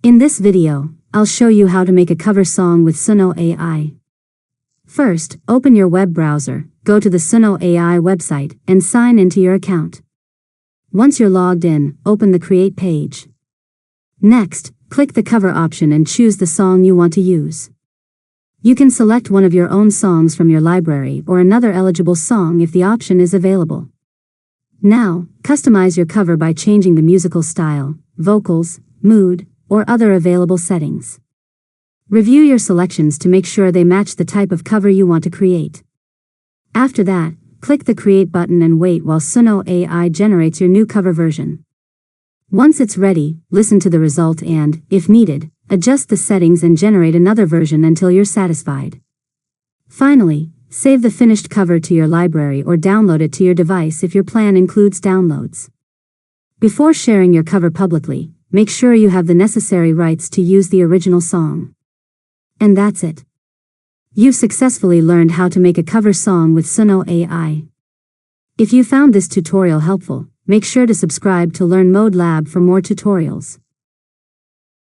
In this video, I'll show you how to make a cover song with Suno AI. First, open your web browser, go to the Suno AI website, and sign into your account. Once you're logged in, open the Create page. Next, click the cover option and choose the song you want to use. You can select one of your own songs from your library or another eligible song if the option is available. Now, customize your cover by changing the musical style, vocals, mood, or other available settings. Review your selections to make sure they match the type of cover you want to create. After that, click the Create button and wait while Suno AI generates your new cover version. Once it's ready, listen to the result and, if needed, adjust the settings and generate another version until you're satisfied. Finally, save the finished cover to your library or download it to your device if your plan includes downloads. Before sharing your cover publicly, make sure you have the necessary rights to use the original song. And that's it. You've successfully learned how to make a cover song with Suno AI. If you found this tutorial helpful, make sure to subscribe to Learn Mode Lab for more tutorials.